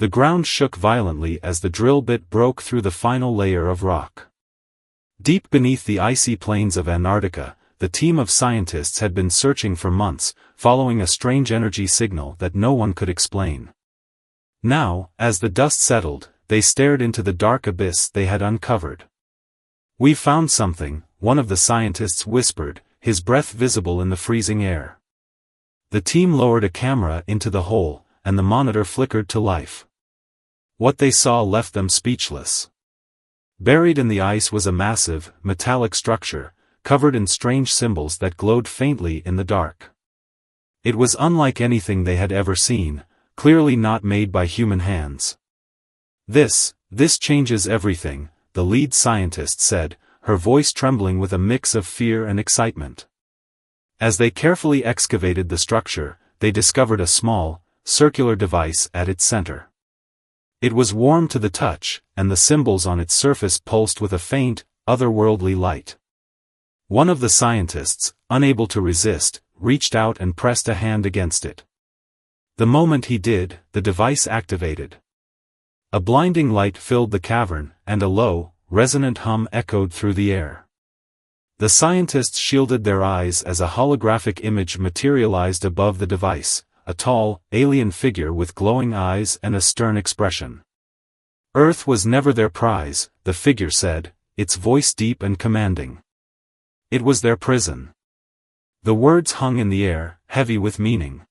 The ground shook violently as the drill bit broke through the final layer of rock. Deep beneath the icy plains of Antarctica, the team of scientists had been searching for months, following a strange energy signal that no one could explain. Now, as the dust settled, they stared into the dark abyss they had uncovered. "We found something," one of the scientists whispered, his breath visible in the freezing air. The team lowered a camera into the hole, and the monitor flickered to life. What they saw left them speechless. Buried in the ice was a massive, metallic structure, covered in strange symbols that glowed faintly in the dark. It was unlike anything they had ever seen, clearly not made by human hands. This changes everything," the lead scientist said, her voice trembling with a mix of fear and excitement. As they carefully excavated the structure, they discovered a small, circular device at its center. It was warm to the touch, and the symbols on its surface pulsed with a faint, otherworldly light. One of the scientists, unable to resist, reached out and pressed a hand against it. The moment he did, the device activated. A blinding light filled the cavern, and a low, resonant hum echoed through the air. The scientists shielded their eyes as a holographic image materialized above the device, a tall, alien figure with glowing eyes and a stern expression. Earth was never their prize, the figure said, its voice deep and commanding. It was their prison. The words hung in the air, heavy with meaning.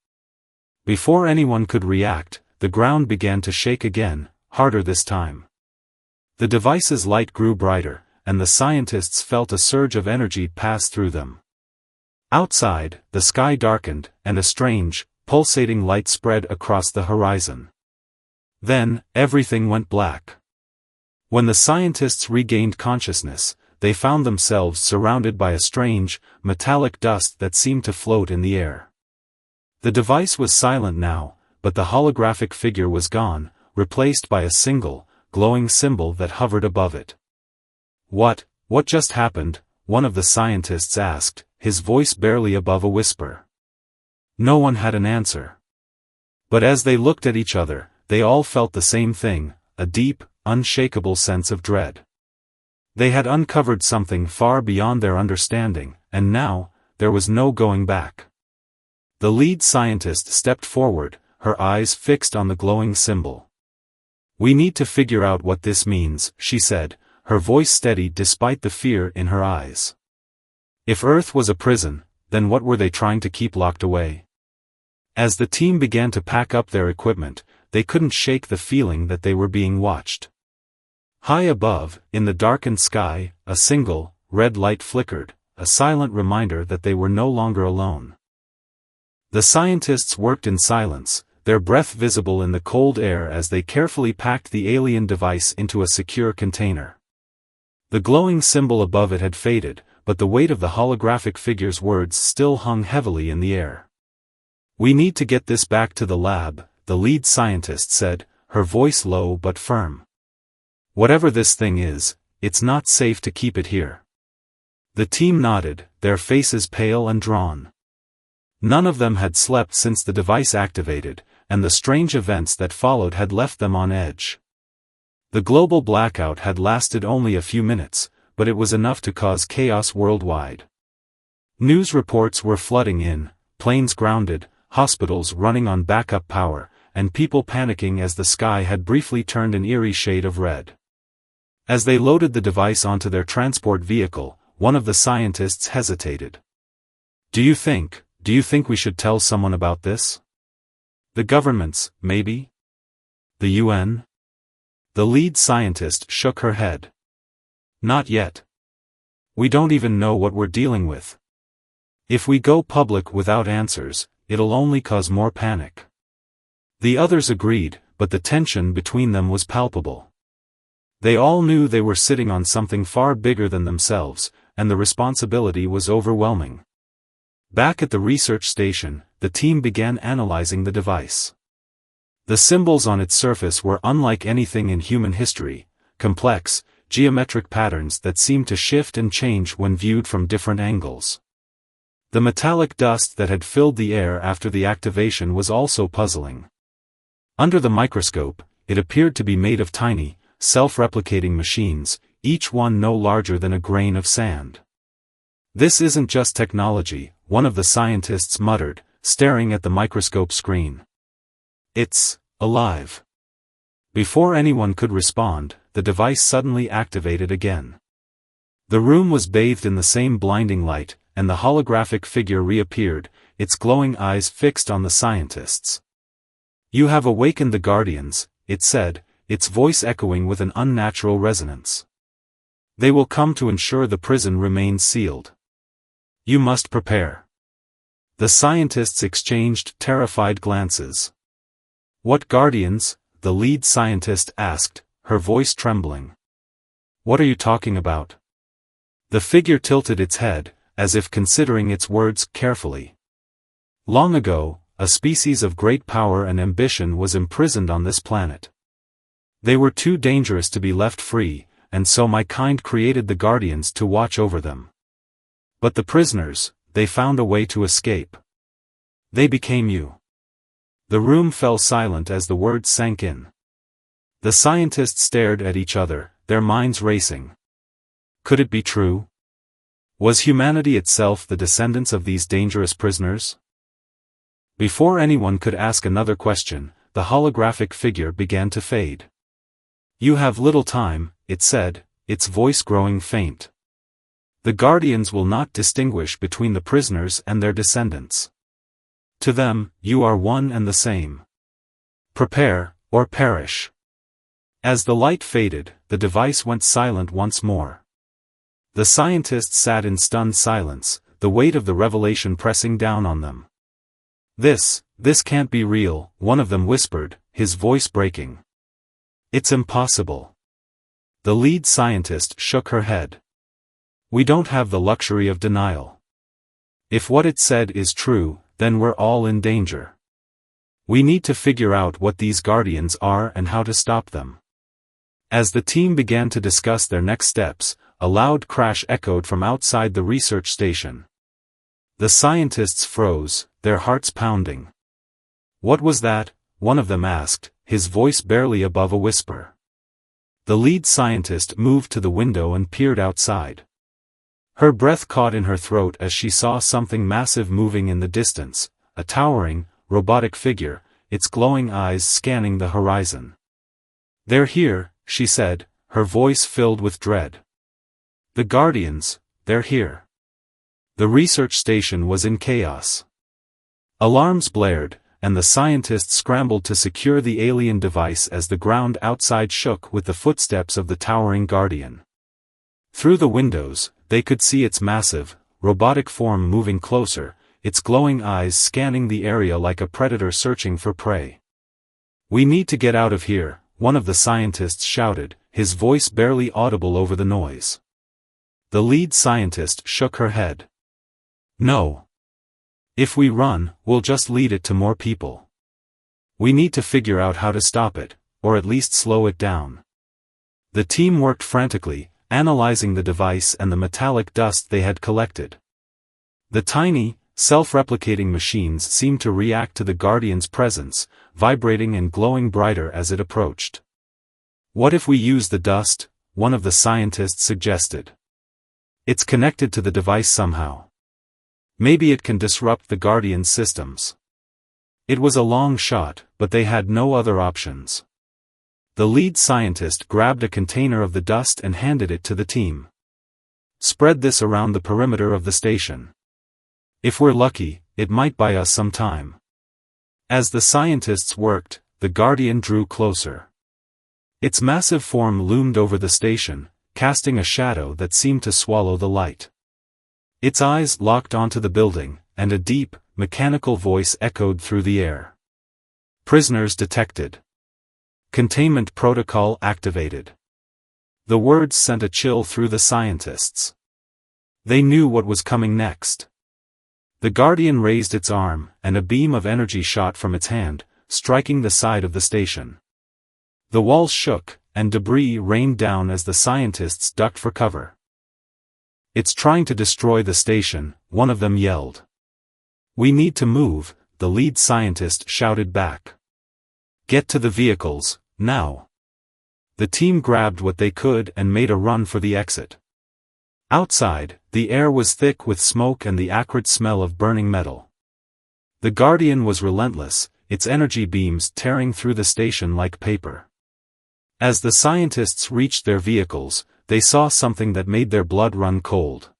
Before anyone could react, the ground began to shake again, harder this time. The device's light grew brighter, and the scientists felt a surge of energy pass through them. Outside, the sky darkened, and a strange, pulsating light spread across the horizon. Then, everything went black. When the scientists regained consciousness, they found themselves surrounded by a strange, metallic dust that seemed to float in the air. The device was silent now, but the holographic figure was gone, replaced by a single, glowing symbol that hovered above it. What just happened?" one of the scientists asked, his voice barely above a whisper. No one had an answer. But as they looked at each other, they all felt the same thing, a deep, unshakable sense of dread. They had uncovered something far beyond their understanding, and now, there was no going back. The lead scientist stepped forward, her eyes fixed on the glowing symbol. "We need to figure out what this means," she said, her voice steady despite the fear in her eyes. If Earth was a prison, then what were they trying to keep locked away? As the team began to pack up their equipment, they couldn't shake the feeling that they were being watched. High above, in the darkened sky, a single, red light flickered, a silent reminder that they were no longer alone. The scientists worked in silence, their breath visible in the cold air as they carefully packed the alien device into a secure container. The glowing symbol above it had faded, but the weight of the holographic figure's words still hung heavily in the air. "We need to get this back to the lab," the lead scientist said, her voice low but firm. "Whatever this thing is, it's not safe to keep it here." The team nodded, their faces pale and drawn. None of them had slept since the device activated, and the strange events that followed had left them on edge. The global blackout had lasted only a few minutes, but it was enough to cause chaos worldwide. News reports were flooding in, planes grounded, hospitals running on backup power, and people panicking as the sky had briefly turned an eerie shade of red. As they loaded the device onto their transport vehicle, one of the scientists hesitated. Do you think we should tell someone about this? The governments, maybe? The UN? The lead scientist shook her head. Not yet. We don't even know what we're dealing with. If we go public without answers, it'll only cause more panic. The others agreed, but the tension between them was palpable. They all knew they were sitting on something far bigger than themselves, and the responsibility was overwhelming. Back at the research station, the team began analyzing the device. The symbols on its surface were unlike anything in human history, complex, geometric patterns that seemed to shift and change when viewed from different angles. The metallic dust that had filled the air after the activation was also puzzling. Under the microscope, it appeared to be made of tiny, self-replicating machines, each one no larger than a grain of sand. "This isn't just technology," one of the scientists muttered, staring at the microscope screen. "It's alive." Before anyone could respond, the device suddenly activated again. The room was bathed in the same blinding light, and the holographic figure reappeared, its glowing eyes fixed on the scientists. "You have awakened the Guardians," it said, its voice echoing with an unnatural resonance. "They will come to ensure the prison remains sealed. You must prepare." The scientists exchanged terrified glances. "What Guardians?" the lead scientist asked, her voice trembling. "What are you talking about?" The figure tilted its head, as if considering its words carefully. "Long ago, a species of great power and ambition was imprisoned on this planet. They were too dangerous to be left free, and so my kind created the Guardians to watch over them. But the prisoners, they found a way to escape. They became you." The room fell silent as the words sank in. The scientists stared at each other, their minds racing. Could it be true? Was humanity itself the descendants of these dangerous prisoners? Before anyone could ask another question, the holographic figure began to fade. "You have little time," it said, its voice growing faint. "The Guardians will not distinguish between the prisoners and their descendants. To them, you are one and the same. Prepare, or perish." As the light faded, the device went silent once more. The scientists sat in stunned silence, the weight of the revelation pressing down on them. This can't be real," one of them whispered, his voice breaking. "It's impossible." The lead scientist shook her head. "We don't have the luxury of denial. If what it said is true, then we're all in danger. We need to figure out what these Guardians are and how to stop them." As the team began to discuss their next steps, a loud crash echoed from outside the research station. The scientists froze, their hearts pounding. "What was that?" one of them asked, his voice barely above a whisper. The lead scientist moved to the window and peered outside. Her breath caught in her throat as she saw something massive moving in the distance, a towering, robotic figure, its glowing eyes scanning the horizon. "They're here," she said, her voice filled with dread. "The Guardians, they're here." The research station was in chaos. Alarms blared, and the scientists scrambled to secure the alien device as the ground outside shook with the footsteps of the towering Guardian. Through the windows, they could see its massive, robotic form moving closer, its glowing eyes scanning the area like a predator searching for prey. "We need to get out of here," one of the scientists shouted, his voice barely audible over the noise. The lead scientist shook her head. "No. If we run, we'll just lead it to more people. We need to figure out how to stop it, or at least slow it down." The team worked frantically, analyzing the device and the metallic dust they had collected. The tiny, self-replicating machines seemed to react to the Guardian's presence, vibrating and glowing brighter as it approached. "What if we use the dust?" one of the scientists suggested. "It's connected to the device somehow. Maybe it can disrupt the Guardian's systems." It was a long shot, but they had no other options. The lead scientist grabbed a container of the dust and handed it to the team. "Spread this around the perimeter of the station. If we're lucky, it might buy us some time." As the scientists worked, the Guardian drew closer. Its massive form loomed over the station, casting a shadow that seemed to swallow the light. Its eyes locked onto the building, and a deep, mechanical voice echoed through the air. "Prisoners detected. Containment protocol activated." The words sent a chill through the scientists. They knew what was coming next. The Guardian raised its arm, and a beam of energy shot from its hand, striking the side of the station. The walls shook, and debris rained down as the scientists ducked for cover. "It's trying to destroy the station," one of them yelled. "We need to move," the lead scientist shouted back. "Get to the vehicles," now. The team grabbed what they could and made a run for the exit. Outside, the air was thick with smoke and the acrid smell of burning metal. The Guardian was relentless, its energy beams tearing through the station like paper. As the scientists reached their vehicles, they saw something that made their blood run cold.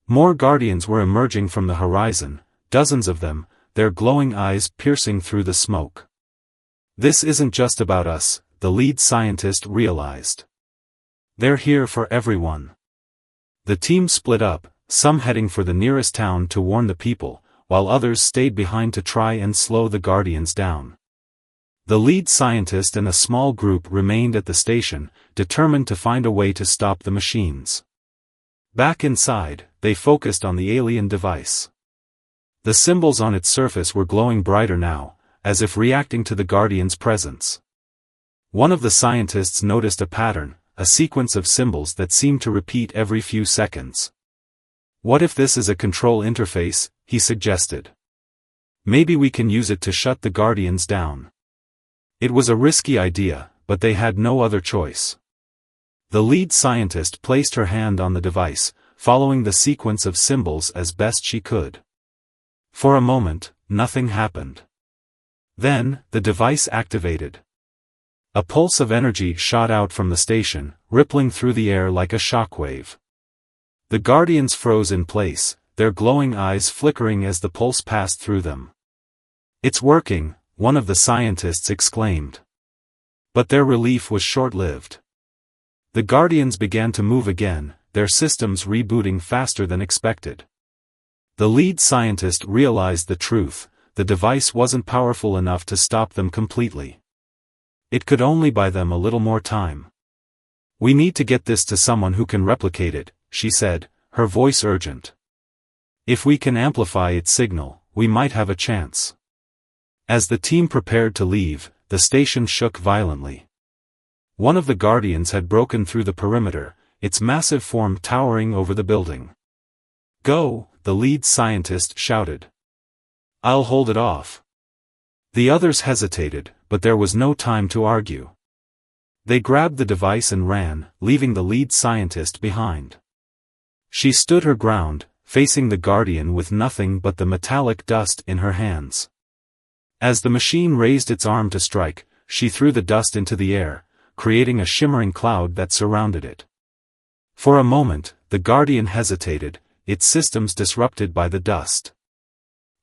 More Guardians were emerging from the horizon, dozens of them, their glowing eyes piercing through the smoke. This isn't just about us, the lead scientist realized. They're here for everyone. The team split up, some heading for the nearest town to warn the people, while others stayed behind to try and slow the Guardians down. The lead scientist and a small group remained at the station, determined to find a way to stop the machines. Back inside, they focused on the alien device. The symbols on its surface were glowing brighter now, as if reacting to the Guardian's presence. One of the scientists noticed a pattern, a sequence of symbols that seemed to repeat every few seconds. What if this is a control interface, he suggested. Maybe we can use it to shut the Guardians down. It was a risky idea, but they had no other choice. The lead scientist placed her hand on the device, following the sequence of symbols as best she could. For a moment, nothing happened. Then, the device activated. A pulse of energy shot out from the station, rippling through the air like a shockwave. The Guardians froze in place, their glowing eyes flickering as the pulse passed through them. "It's working," one of the scientists exclaimed. But their relief was short-lived. The Guardians began to move again, their systems rebooting faster than expected. The lead scientist realized the truth: the device wasn't powerful enough to stop them completely. It could only buy them a little more time. "We need to get this to someone who can replicate it," she said, her voice urgent. "If we can amplify its signal, we might have a chance." As the team prepared to leave, the station shook violently. One of the Guardians had broken through the perimeter, its massive form towering over the building. "Go," the lead scientist shouted. "I'll hold it off." The others hesitated, but there was no time to argue. They grabbed the device and ran, leaving the lead scientist behind. She stood her ground, facing the Guardian with nothing but the metallic dust in her hands. As the machine raised its arm to strike, she threw the dust into the air, creating a shimmering cloud that surrounded it. For a moment, the Guardian hesitated, its systems disrupted by the dust.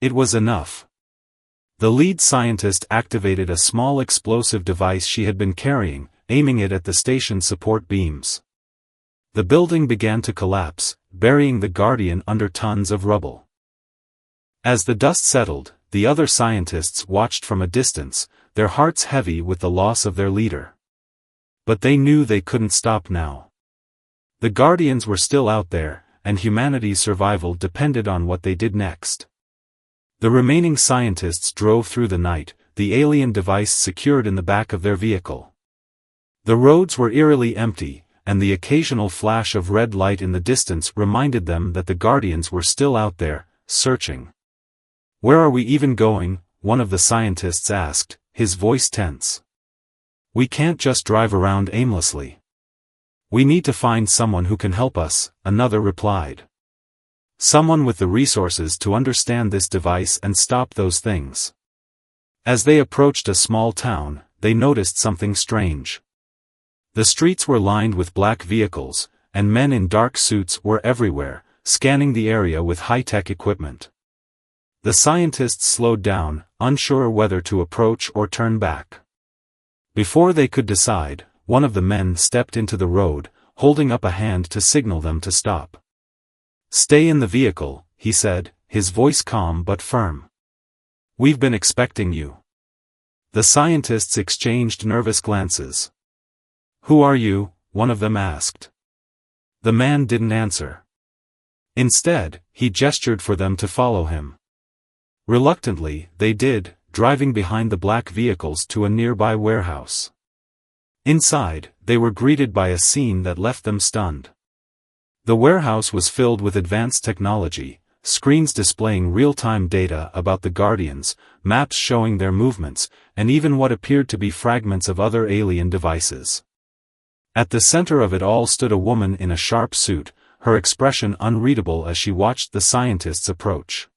It was enough. The lead scientist activated a small explosive device she had been carrying, aiming it at the station's support beams. The building began to collapse, burying the Guardian under tons of rubble. As the dust settled, the other scientists watched from a distance, their hearts heavy with the loss of their leader. But they knew they couldn't stop now. The Guardians were still out there, and humanity's survival depended on what they did next. The remaining scientists drove through the night, the alien device secured in the back of their vehicle. The roads were eerily empty, and the occasional flash of red light in the distance reminded them that the Guardians were still out there, searching. "Where are we even going?" one of the scientists asked, his voice tense. "We can't just drive around aimlessly. We need to find someone who can help us," another replied. "Someone with the resources to understand this device and stop those things." As they approached a small town, they noticed something strange. The streets were lined with black vehicles, and men in dark suits were everywhere, scanning the area with high-tech equipment. The scientists slowed down, unsure whether to approach or turn back. Before they could decide, one of the men stepped into the road, holding up a hand to signal them to stop. "Stay in the vehicle," he said, his voice calm but firm. "We've been expecting you." The scientists exchanged nervous glances. "Who are you?" one of them asked. The man didn't answer. Instead, he gestured for them to follow him. Reluctantly, they did, driving behind the black vehicles to a nearby warehouse. Inside, they were greeted by a scene that left them stunned. The warehouse was filled with advanced technology, screens displaying real-time data about the Guardians, maps showing their movements, and even what appeared to be fragments of other alien devices. At the center of it all stood a woman in a sharp suit, her expression unreadable as she watched the scientists approach.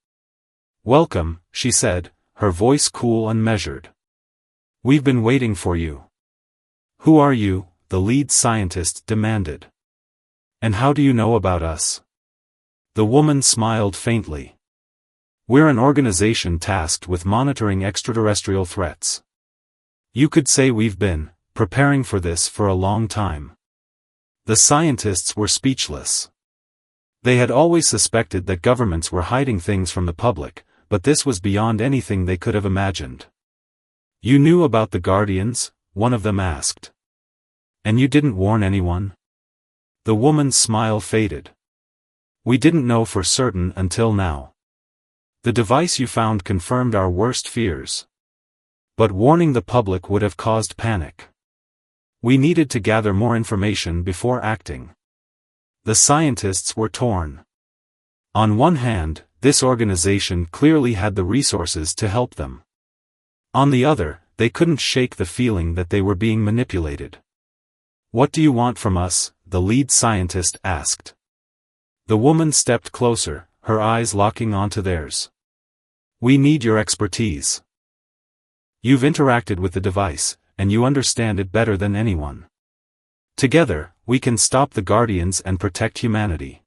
"Welcome," she said, her voice cool and measured. "We've been waiting for you." "Who are you?" the lead scientist demanded. "And how do you know about us?" The woman smiled faintly. "We're an organization tasked with monitoring extraterrestrial threats. You could say we've been preparing for this for a long time." The scientists were speechless. They had always suspected that governments were hiding things from the public, but this was beyond anything they could have imagined. "You knew about the Guardians?" one of them asked. "And you didn't warn anyone?" The woman's smile faded. "We didn't know for certain until now. The device you found confirmed our worst fears. But warning the public would have caused panic. We needed to gather more information before acting." The scientists were torn. On one hand, this organization clearly had the resources to help them. On the other, they couldn't shake the feeling that they were being manipulated. "What do you want from us?" the lead scientist asked. The woman stepped closer, her eyes locking onto theirs. "We need your expertise. You've interacted with the device, and you understand it better than anyone. Together, we can stop the Guardians and protect humanity."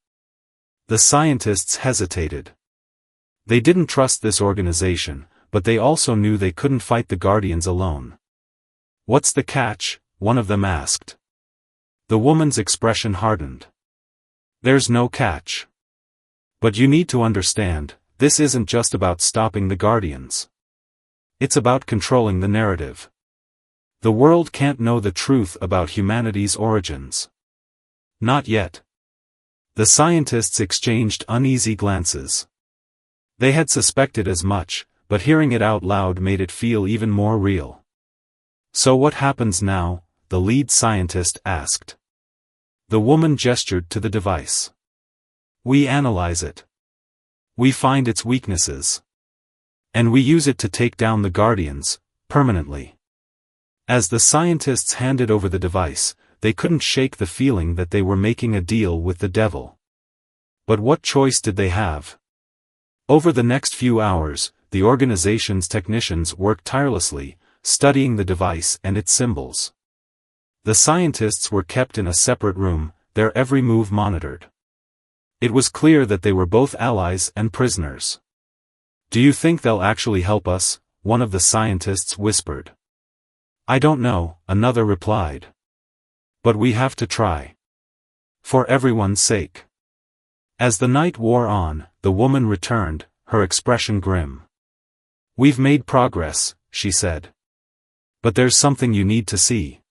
The scientists hesitated. They didn't trust this organization, but they also knew they couldn't fight the Guardians alone. "What's the catch?" one of them asked. The woman's expression hardened. "There's no catch. But you need to understand, this isn't just about stopping the Guardians. It's about controlling the narrative. The world can't know the truth about humanity's origins. Not yet." The scientists exchanged uneasy glances. They had suspected as much, but hearing it out loud made it feel even more real. "So what happens now?" the lead scientist asked. The woman gestured to the device. "We analyze it. We find its weaknesses. And we use it to take down the Guardians, permanently." As the scientists handed over the device, they couldn't shake the feeling that they were making a deal with the devil. But what choice did they have? Over the next few hours, the organization's technicians worked tirelessly, studying the device and its symbols. The scientists were kept in a separate room, their every move monitored. It was clear that they were both allies and prisoners. "Do you think they'll actually help us?" one of the scientists whispered. "I don't know," another replied. "But we have to try. For everyone's sake." As the night wore on, the woman returned, her expression grim. "We've made progress," she said. "But there's something you need to see."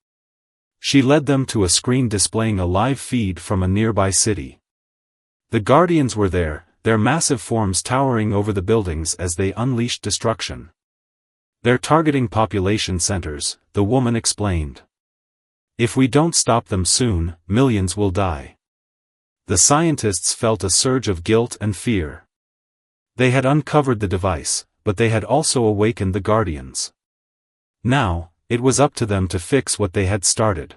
She led them to a screen displaying a live feed from a nearby city. The Guardians were there, their massive forms towering over the buildings as they unleashed destruction. "They're targeting population centers," the woman explained. "If we don't stop them soon, millions will die." The scientists felt a surge of guilt and fear. They had uncovered the device, but they had also awakened the Guardians. Now, it was up to them to fix what they had started.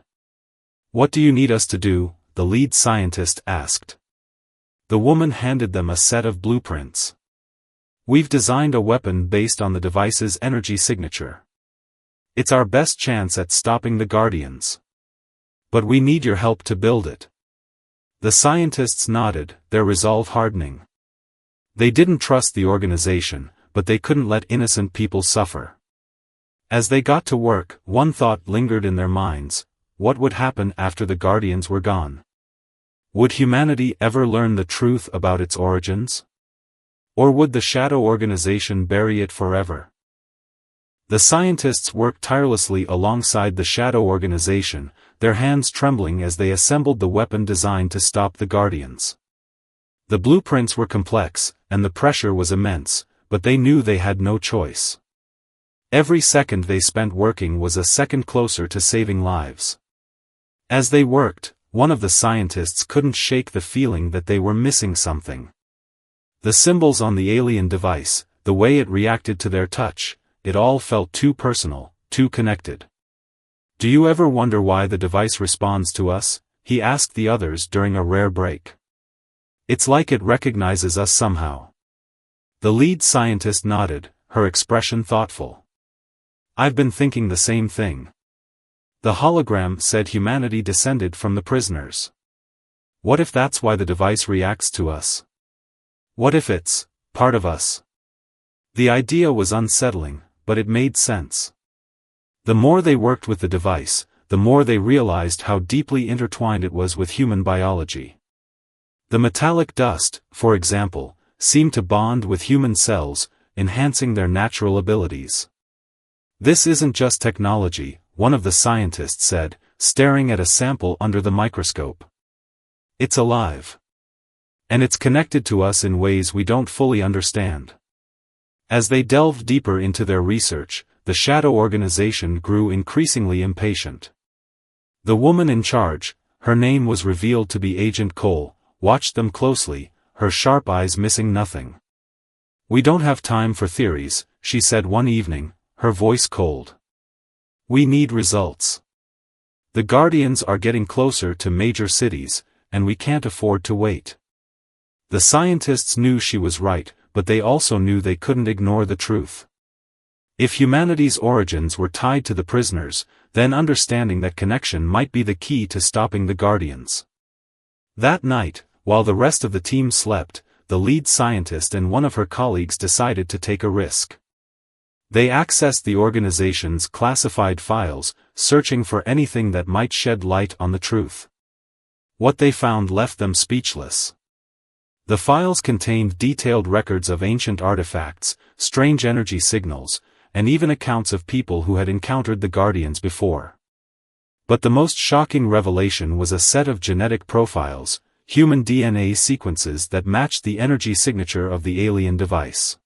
"What do you need us to do?" the lead scientist asked. The woman handed them a set of blueprints. "We've designed a weapon based on the device's energy signature. It's our best chance at stopping the Guardians. But we need your help to build it." The scientists nodded, their resolve hardening. They didn't trust the organization, but they couldn't let innocent people suffer. As they got to work, one thought lingered in their minds: what would happen after the Guardians were gone? Would humanity ever learn the truth about its origins? Or would the shadow organization bury it forever? The scientists worked tirelessly alongside the shadow organization, their hands trembling as they assembled the weapon designed to stop the Guardians. The blueprints were complex, and the pressure was immense, but they knew they had no choice. Every second they spent working was a second closer to saving lives. As they worked, one of the scientists couldn't shake the feeling that they were missing something. The symbols on the alien device, the way it reacted to their touch, it all felt too personal, too connected. "Do you ever wonder why the device responds to us?" he asked the others during a rare break. "It's like it recognizes us somehow." The lead scientist nodded, her expression thoughtful. "I've been thinking the same thing. The hologram said humanity descended from the prisoners. What if that's why the device reacts to us? What if it's part of us?" The idea was unsettling, but it made sense. The more they worked with the device, the more they realized how deeply intertwined it was with human biology. The metallic dust, for example, seemed to bond with human cells, enhancing their natural abilities. "This isn't just technology," one of the scientists said, staring at a sample under the microscope. "It's alive. And it's connected to us in ways we don't fully understand." As they delved deeper into their research, the shadow organization grew increasingly impatient. The woman in charge, her name was revealed to be Agent Cole, watched them closely, her sharp eyes missing nothing. "We don't have time for theories," she said one evening, her voice cold. "We need results. The Guardians are getting closer to major cities, and we can't afford to wait." The scientists knew she was right, but they also knew they couldn't ignore the truth. If humanity's origins were tied to the prisoners, then understanding that connection might be the key to stopping the Guardians. That night, while the rest of the team slept, the lead scientist and one of her colleagues decided to take a risk. They accessed the organization's classified files, searching for anything that might shed light on the truth. What they found left them speechless. The files contained detailed records of ancient artifacts, strange energy signals, and even accounts of people who had encountered the Guardians before. But the most shocking revelation was a set of genetic profiles, human DNA sequences that matched the energy signature of the alien device.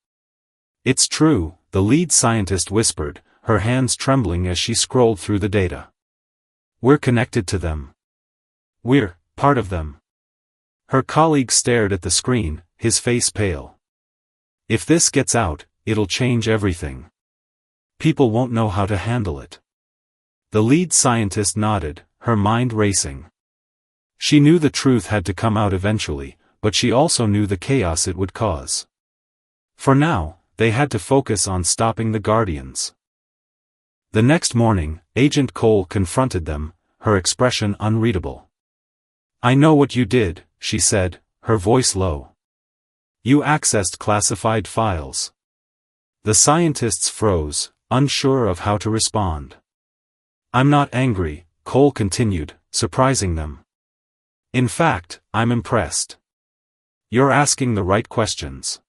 "It's true," the lead scientist whispered, her hands trembling as she scrolled through the data. "We're connected to them. We're part of them." Her colleague stared at the screen, his face pale. "If this gets out, it'll change everything. People won't know how to handle it." The lead scientist nodded, her mind racing. She knew the truth had to come out eventually, but she also knew the chaos it would cause. For now, they had to focus on stopping the Guardians. The next morning, Agent Cole confronted them, her expression unreadable. "I know what you did," she said, her voice low. "You accessed classified files." The scientists froze, unsure of how to respond. "I'm not angry," Cole continued, surprising them. "In fact, I'm impressed. You're asking the right questions.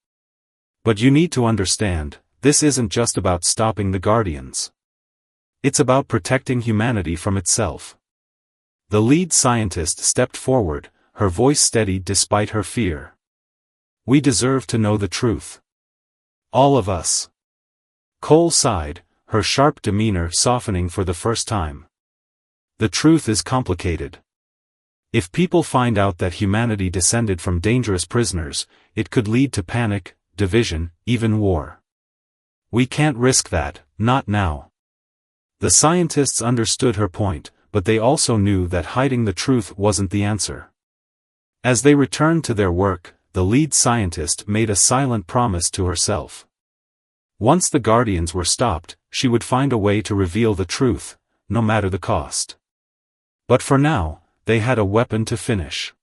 But you need to understand, this isn't just about stopping the Guardians. It's about protecting humanity from itself." The lead scientist stepped forward, her voice steady despite her fear. "We deserve to know the truth. All of us." Cole sighed, her sharp demeanor softening for the first time. "The truth is complicated. If people find out that humanity descended from dangerous prisoners, it could lead to panic, division, even war. We can't risk that, not now." The scientists understood her point, but they also knew that hiding the truth wasn't the answer. As they returned to their work, the lead scientist made a silent promise to herself. Once the Guardians were stopped, she would find a way to reveal the truth, no matter the cost. But for now, they had a weapon to finish.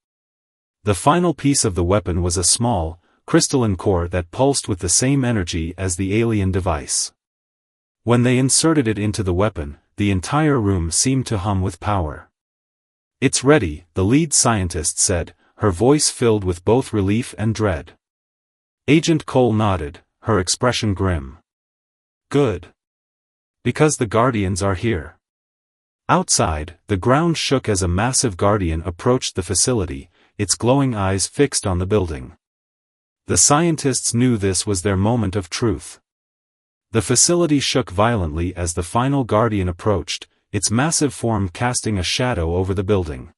The final piece of the weapon was a small, crystalline core that pulsed with the same energy as the alien device. When they inserted it into the weapon, the entire room seemed to hum with power. "It's ready," the lead scientist said, her voice filled with both relief and dread. Agent Cole nodded, her expression grim. "Good. Because the Guardians are here." Outside, the ground shook as a massive Guardian approached the facility, its glowing eyes fixed on the building. The scientists knew this was their moment of truth. The facility shook violently as the final Guardian approached, its massive form casting a shadow over the building.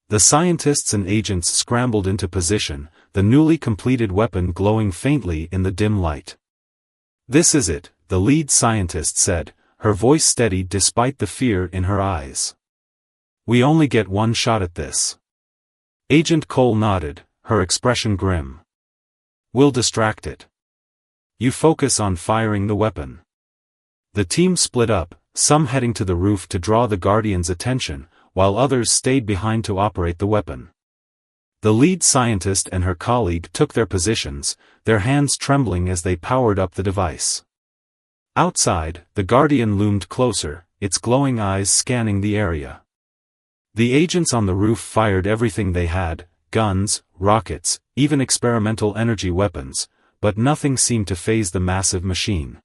The scientists and agents scrambled into position, the newly completed weapon glowing faintly in the dim light. "This is it," the lead scientist said, her voice steady despite the fear in her eyes. "We only get one shot at this." Agent Cole nodded, her expression grim. "We'll distract it. You focus on firing the weapon." The team split up, some heading to the roof to draw the Guardians' attention, while others stayed behind to operate the weapon. The lead scientist and her colleague took their positions, their hands trembling as they powered up the device. Outside, the Guardian loomed closer, its glowing eyes scanning the area. The agents on the roof fired everything they had, guns, rockets, even experimental energy weapons, but nothing seemed to faze the massive machine.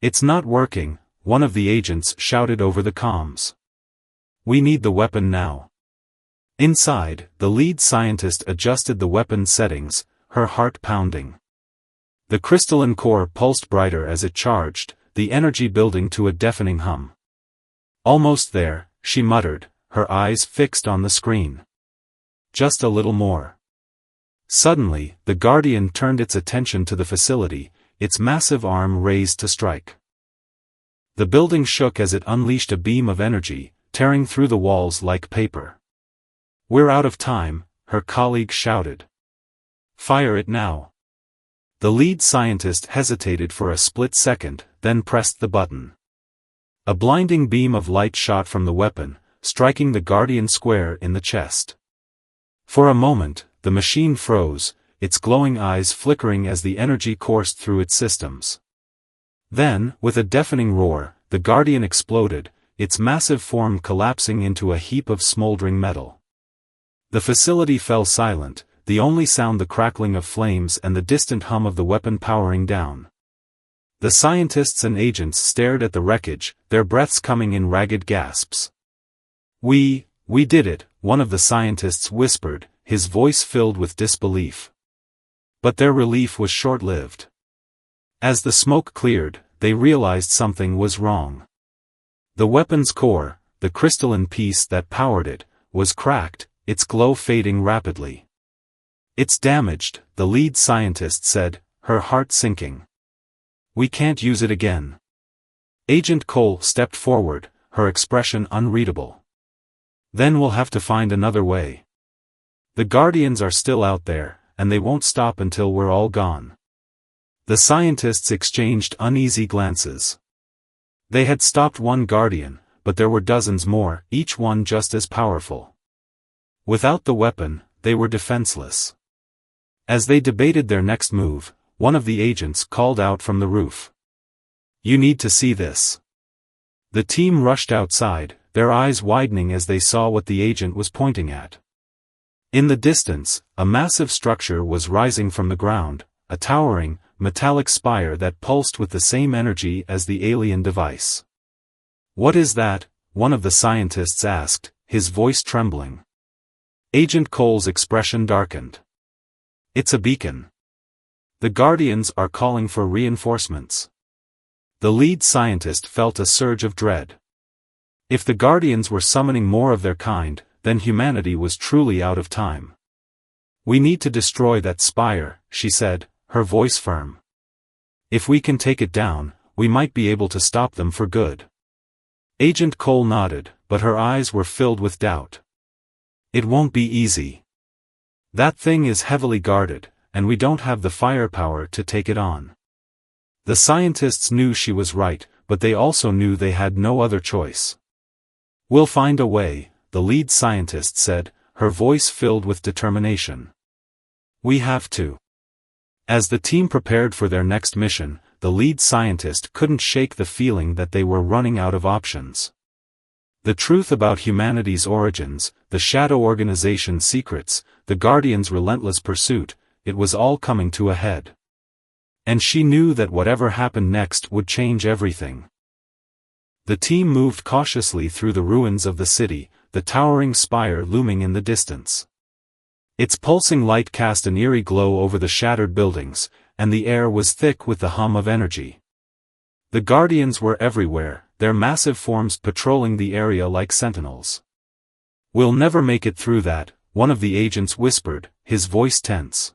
"It's not working," one of the agents shouted over the comms. "We need the weapon now." Inside, the lead scientist adjusted the weapon settings, her heart pounding. The crystalline core pulsed brighter as it charged, the energy building to a deafening hum. "Almost there," she muttered, her eyes fixed on the screen. "Just a little more." Suddenly, the Guardian turned its attention to the facility, its massive arm raised to strike. The building shook as it unleashed a beam of energy, tearing through the walls like paper. "We're out of time," her colleague shouted. "Fire it now." The lead scientist hesitated for a split second, then pressed the button. A blinding beam of light shot from the weapon, striking the Guardian square in the chest. For a moment, the machine froze, its glowing eyes flickering as the energy coursed through its systems. Then, with a deafening roar, the Guardian exploded, its massive form collapsing into a heap of smoldering metal. The facility fell silent, the only sound the crackling of flames and the distant hum of the weapon powering down. The scientists and agents stared at the wreckage, their breaths coming in ragged gasps. We did it," one of the scientists whispered, his voice filled with disbelief. But their relief was short-lived. As the smoke cleared, they realized something was wrong. The weapon's core, the crystalline piece that powered it, was cracked, its glow fading rapidly. "It's damaged," the lead scientist said, her heart sinking. "We can't use it again." Agent Cole stepped forward, her expression unreadable. "Then we'll have to find another way. The Guardians are still out there, and they won't stop until we're all gone." The scientists exchanged uneasy glances. They had stopped one Guardian, but there were dozens more, each one just as powerful. Without the weapon, they were defenseless. As they debated their next move, one of the agents called out from the roof. "You need to see this." The team rushed outside, their eyes widening as they saw what the agent was pointing at. In the distance, a massive structure was rising from the ground, a towering, metallic spire that pulsed with the same energy as the alien device. "What is that?" one of the scientists asked, his voice trembling. Agent Cole's expression darkened. "It's a beacon. The Guardians are calling for reinforcements." The lead scientist felt a surge of dread. If the Guardians were summoning more of their kind, then humanity was truly out of time. "We need to destroy that spire," she said, her voice firm. "If we can take it down, we might be able to stop them for good." Agent Cole nodded, but her eyes were filled with doubt. "It won't be easy. That thing is heavily guarded, and we don't have the firepower to take it on." The scientists knew she was right, but they also knew they had no other choice. "We'll find a way," the lead scientist said, her voice filled with determination. "We have to." As the team prepared for their next mission, the lead scientist couldn't shake the feeling that they were running out of options. The truth about humanity's origins, the Shadow Organization's secrets, the Guardians' relentless pursuit, it was all coming to a head. And she knew that whatever happened next would change everything. The team moved cautiously through the ruins of the city, the towering spire looming in the distance. Its pulsing light cast an eerie glow over the shattered buildings, and the air was thick with the hum of energy. The Guardians were everywhere, their massive forms patrolling the area like sentinels. "We'll never make it through that," one of the agents whispered, his voice tense.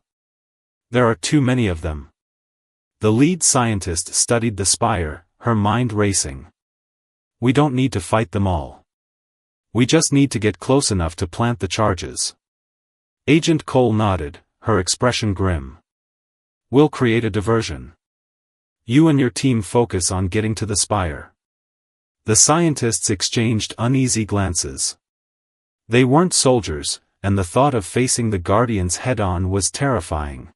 There are too many of them. The lead scientist studied the spire, her mind racing. We don't need to fight them all. We just need to get close enough to plant the charges. Agent Cole nodded, her expression grim. We'll create a diversion. You and your team focus on getting to the spire. The scientists exchanged uneasy glances. They weren't soldiers, and the thought of facing the Guardians head-on was terrifying.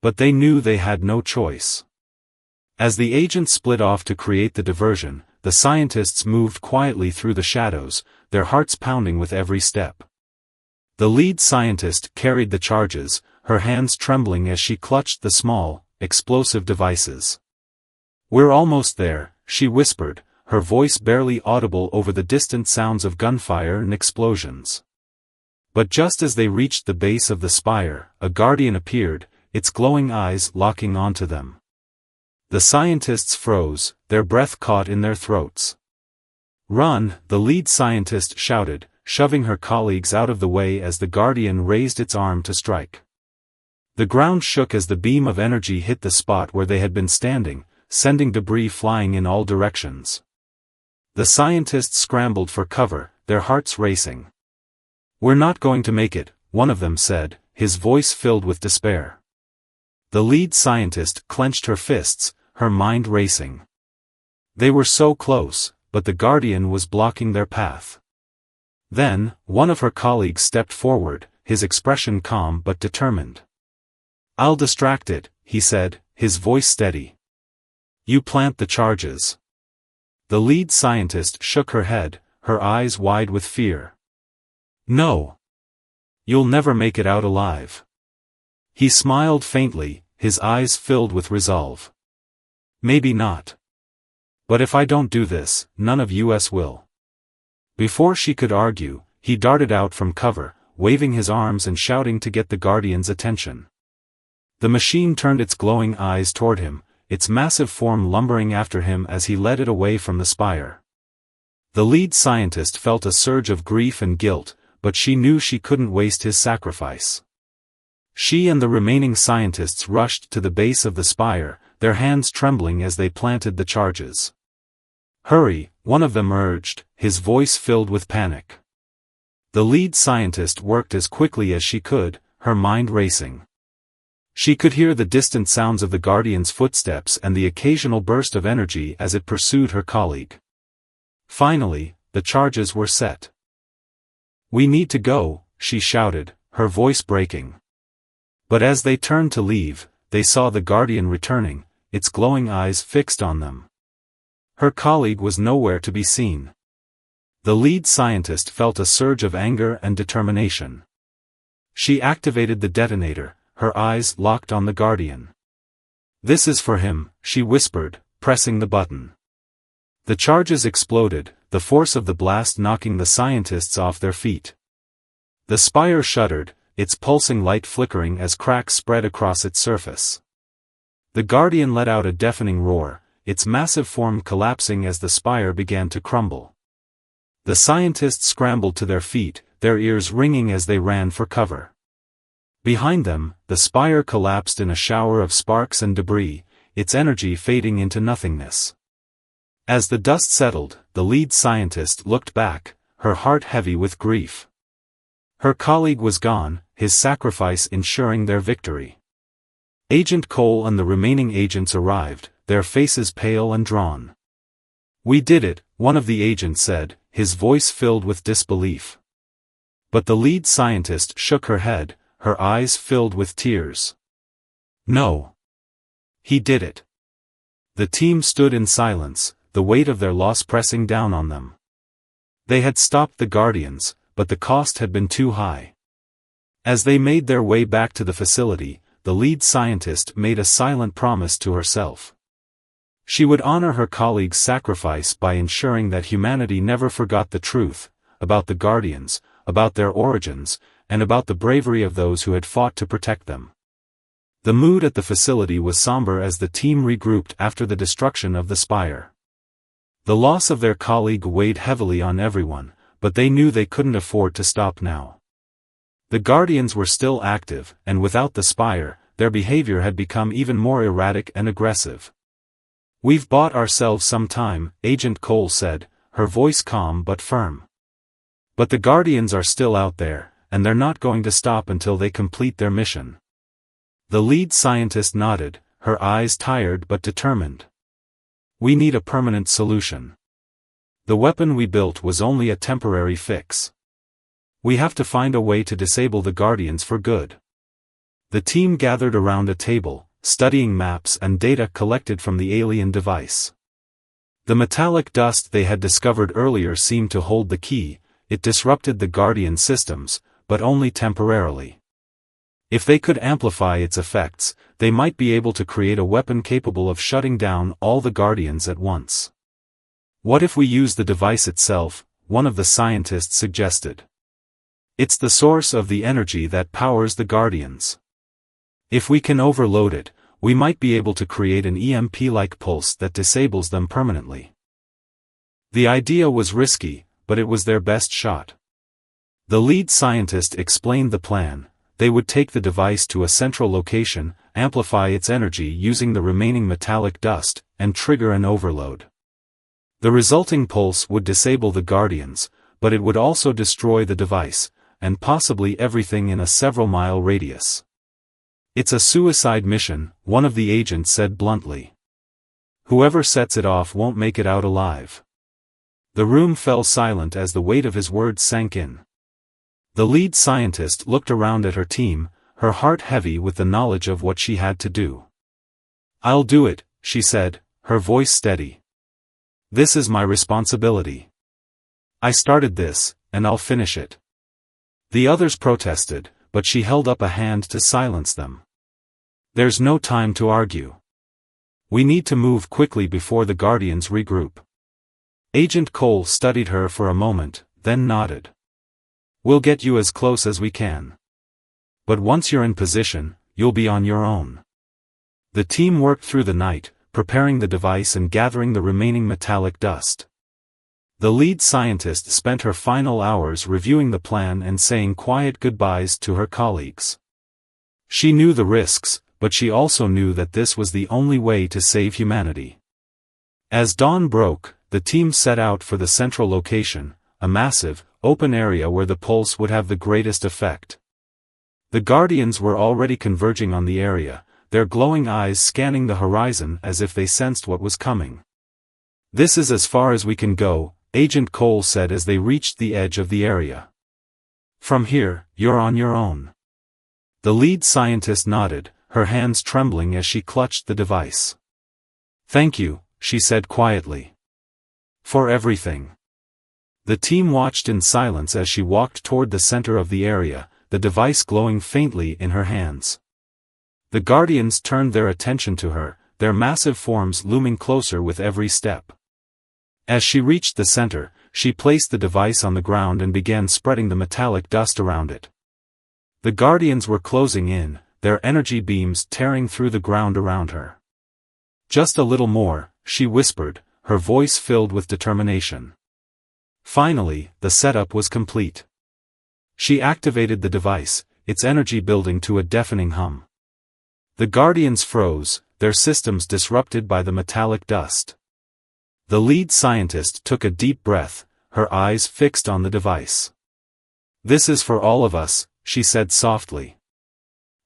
But they knew they had no choice. As the agents split off to create the diversion, the scientists moved quietly through the shadows, their hearts pounding with every step. The lead scientist carried the charges, her hands trembling as she clutched the small, explosive devices. We're almost there, she whispered, her voice barely audible over the distant sounds of gunfire and explosions. But just as they reached the base of the spire, a guardian appeared, its glowing eyes locking onto them. The scientists froze, their breath caught in their throats. Run, the lead scientist shouted, shoving her colleagues out of the way as the guardian raised its arm to strike. The ground shook as the beam of energy hit the spot where they had been standing, sending debris flying in all directions. The scientists scrambled for cover, their hearts racing. We're not going to make it, one of them said, his voice filled with despair. The lead scientist clenched her fists, her mind racing. They were so close, but the Guardian was blocking their path. Then, one of her colleagues stepped forward, his expression calm but determined. I'll distract it, he said, his voice steady. You plant the charges. The lead scientist shook her head, her eyes wide with fear. No. You'll never make it out alive. He smiled faintly, his eyes filled with resolve. Maybe not. But if I don't do this, none of us will. Before she could argue, he darted out from cover, waving his arms and shouting to get the Guardian's attention. The machine turned its glowing eyes toward him, its massive form lumbering after him as he led it away from the spire. The lead scientist felt a surge of grief and guilt, but she knew she couldn't waste his sacrifice. She and the remaining scientists rushed to the base of the spire, their hands trembling as they planted the charges. Hurry, one of them urged, his voice filled with panic. The lead scientist worked as quickly as she could, her mind racing. She could hear the distant sounds of the Guardian's footsteps and the occasional burst of energy as it pursued her colleague. Finally, the charges were set. We need to go, she shouted, her voice breaking. But as they turned to leave, they saw the Guardian returning, its glowing eyes fixed on them. Her colleague was nowhere to be seen. The lead scientist felt a surge of anger and determination. She activated the detonator, her eyes locked on the Guardian. This is for him, she whispered, pressing the button. The charges exploded, the force of the blast knocking the scientists off their feet. The spire shuddered, its pulsing light flickering as cracks spread across its surface. The Guardian let out a deafening roar, its massive form collapsing as the spire began to crumble. The scientists scrambled to their feet, their ears ringing as they ran for cover. Behind them, the spire collapsed in a shower of sparks and debris, its energy fading into nothingness. As the dust settled, the lead scientist looked back, her heart heavy with grief. Her colleague was gone, his sacrifice ensuring their victory. Agent Cole and the remaining agents arrived, their faces pale and drawn. We did it, one of the agents said, his voice filled with disbelief. But the lead scientist shook her head, her eyes filled with tears. No. He did it. The team stood in silence, the weight of their loss pressing down on them. They had stopped the Guardians, but the cost had been too high. As they made their way back to the facility, the lead scientist made a silent promise to herself. She would honor her colleague's sacrifice by ensuring that humanity never forgot the truth, about the Guardians, about their origins, and about the bravery of those who had fought to protect them. The mood at the facility was somber as the team regrouped after the destruction of the spire. The loss of their colleague weighed heavily on everyone, but they knew they couldn't afford to stop now. The Guardians were still active, and without the spire, their behavior had become even more erratic and aggressive. "We've bought ourselves some time," Agent Cole said, her voice calm but firm. "But the Guardians are still out there, and they're not going to stop until they complete their mission." The lead scientist nodded, her eyes tired but determined. "We need a permanent solution. The weapon we built was only a temporary fix. We have to find a way to disable the Guardians for good." The team gathered around a table, studying maps and data collected from the alien device. The metallic dust they had discovered earlier seemed to hold the key. It disrupted the Guardian systems, but only temporarily. If they could amplify its effects, they might be able to create a weapon capable of shutting down all the Guardians at once. "What if we use the device itself?" one of the scientists suggested. "It's the source of the energy that powers the Guardians. If we can overload it, we might be able to create an EMP-like pulse that disables them permanently." The idea was risky, but it was their best shot. The lead scientist explained the plan. They would take the device to a central location, amplify its energy using the remaining metallic dust, and trigger an overload. The resulting pulse would disable the Guardians, but it would also destroy the device, and possibly everything in a several-mile radius. "It's a suicide mission," one of the agents said bluntly. "Whoever sets it off won't make it out alive." The room fell silent as the weight of his words sank in. The lead scientist looked around at her team, her heart heavy with the knowledge of what she had to do. "I'll do it," she said, her voice steady. "This is my responsibility. I started this, and I'll finish it." The others protested, but she held up a hand to silence them. "There's no time to argue. We need to move quickly before the Guardians regroup." Agent Cole studied her for a moment, then nodded. "We'll get you as close as we can. But once you're in position, you'll be on your own." The team worked through the night, preparing the device and gathering the remaining metallic dust. The lead scientist spent her final hours reviewing the plan and saying quiet goodbyes to her colleagues. She knew the risks, but she also knew that this was the only way to save humanity. As dawn broke, the team set out for the central location, a massive, open area where the pulse would have the greatest effect. The Guardians were already converging on the area, their glowing eyes scanning the horizon as if they sensed what was coming. "This is as far as we can go," Agent Cole said as they reached the edge of the area. "From here, you're on your own." The lead scientist nodded, her hands trembling as she clutched the device. "Thank you," she said quietly. "For everything." The team watched in silence as she walked toward the center of the area, the device glowing faintly in her hands. The Guardians turned their attention to her, their massive forms looming closer with every step. As she reached the center, she placed the device on the ground and began spreading the metallic dust around it. The Guardians were closing in, their energy beams tearing through the ground around her. "Just a little more," she whispered, her voice filled with determination. Finally, the setup was complete. She activated the device, its energy building to a deafening hum. The Guardians froze, their systems disrupted by the metallic dust. The lead scientist took a deep breath, her eyes fixed on the device. "This is for all of us," she said softly.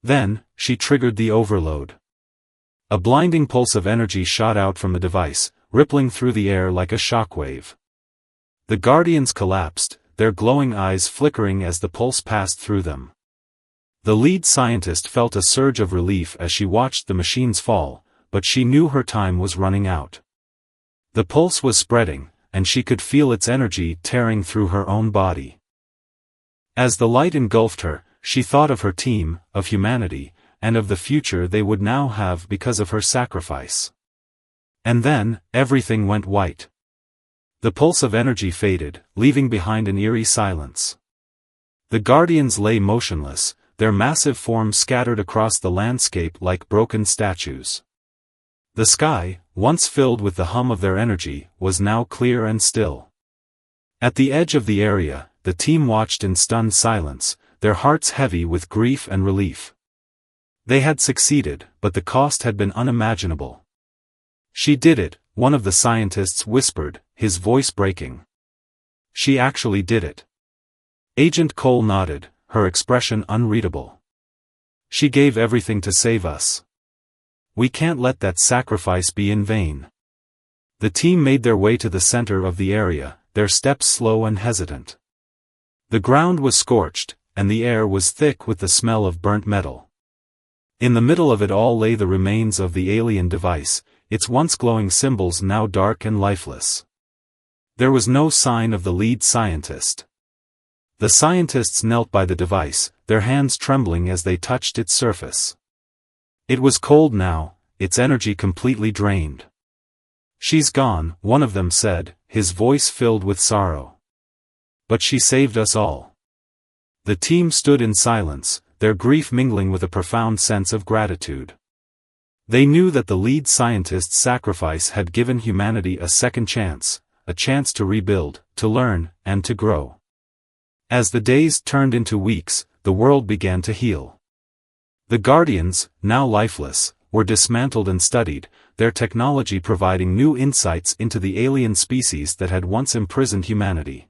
Then, she triggered the overload. A blinding pulse of energy shot out from the device, rippling through the air like a shockwave. The Guardians collapsed, their glowing eyes flickering as the pulse passed through them. The lead scientist felt a surge of relief as she watched the machines fall, but she knew her time was running out. The pulse was spreading, and she could feel its energy tearing through her own body. As the light engulfed her, she thought of her team, of humanity, and of the future they would now have because of her sacrifice. And then, everything went white. The pulse of energy faded, leaving behind an eerie silence. The Guardians lay motionless, their massive forms scattered across the landscape like broken statues. The sky, once filled with the hum of their energy, was now clear and still. At the edge of the area, the team watched in stunned silence, their hearts heavy with grief and relief. They had succeeded, but the cost had been unimaginable. "She did it," one of the scientists whispered, his voice breaking. "She actually did it." Agent Cole nodded, her expression unreadable. "She gave everything to save us. We can't let that sacrifice be in vain." The team made their way to the center of the area, their steps slow and hesitant. The ground was scorched, and the air was thick with the smell of burnt metal. In the middle of it all lay the remains of the alien device, its once glowing symbols now dark and lifeless. There was no sign of the lead scientist. The scientists knelt by the device, their hands trembling as they touched its surface. It was cold now, its energy completely drained. "She's gone," one of them said, his voice filled with sorrow. "But she saved us all." The team stood in silence, their grief mingling with a profound sense of gratitude. They knew that the lead scientist's sacrifice had given humanity a second chance, a chance to rebuild, to learn, and to grow. As the days turned into weeks, the world began to heal. The Guardians, now lifeless, were dismantled and studied, their technology providing new insights into the alien species that had once imprisoned humanity.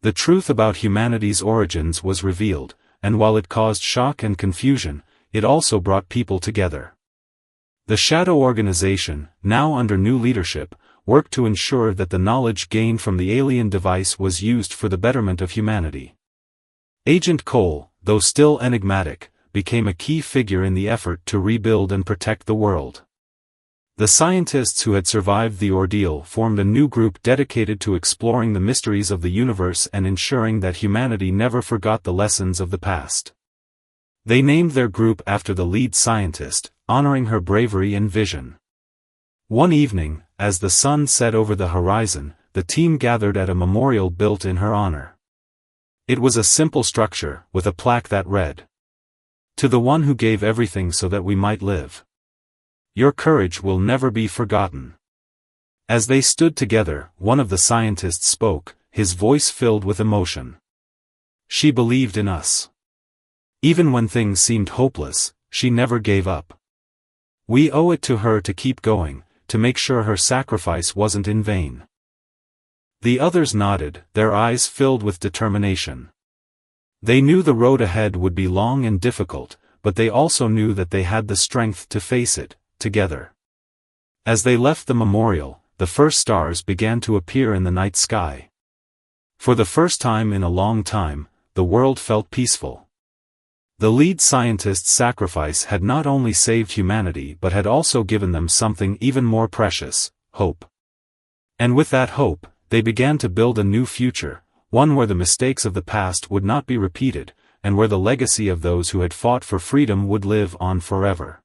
The truth about humanity's origins was revealed, and while it caused shock and confusion, it also brought people together. The Shadow Organization, now under new leadership, worked to ensure that the knowledge gained from the alien device was used for the betterment of humanity. Agent Cole, though still enigmatic, became a key figure in the effort to rebuild and protect the world. The scientists who had survived the ordeal formed a new group dedicated to exploring the mysteries of the universe and ensuring that humanity never forgot the lessons of the past. They named their group after the lead scientist, honoring her bravery and vision. One evening, as the sun set over the horizon, the team gathered at a memorial built in her honor. It was a simple structure, with a plaque that read, "To the one who gave everything so that we might live. Your courage will never be forgotten." As they stood together, one of the scientists spoke, his voice filled with emotion. "She believed in us. Even when things seemed hopeless, she never gave up. We owe it to her to keep going, to make sure her sacrifice wasn't in vain." The others nodded, their eyes filled with determination. They knew the road ahead would be long and difficult, but they also knew that they had the strength to face it, together. As they left the memorial, the first stars began to appear in the night sky. For the first time in a long time, the world felt peaceful. The lead scientist's sacrifice had not only saved humanity but had also given them something even more precious, hope. And with that hope, they began to build a new future, one where the mistakes of the past would not be repeated, and where the legacy of those who had fought for freedom would live on forever.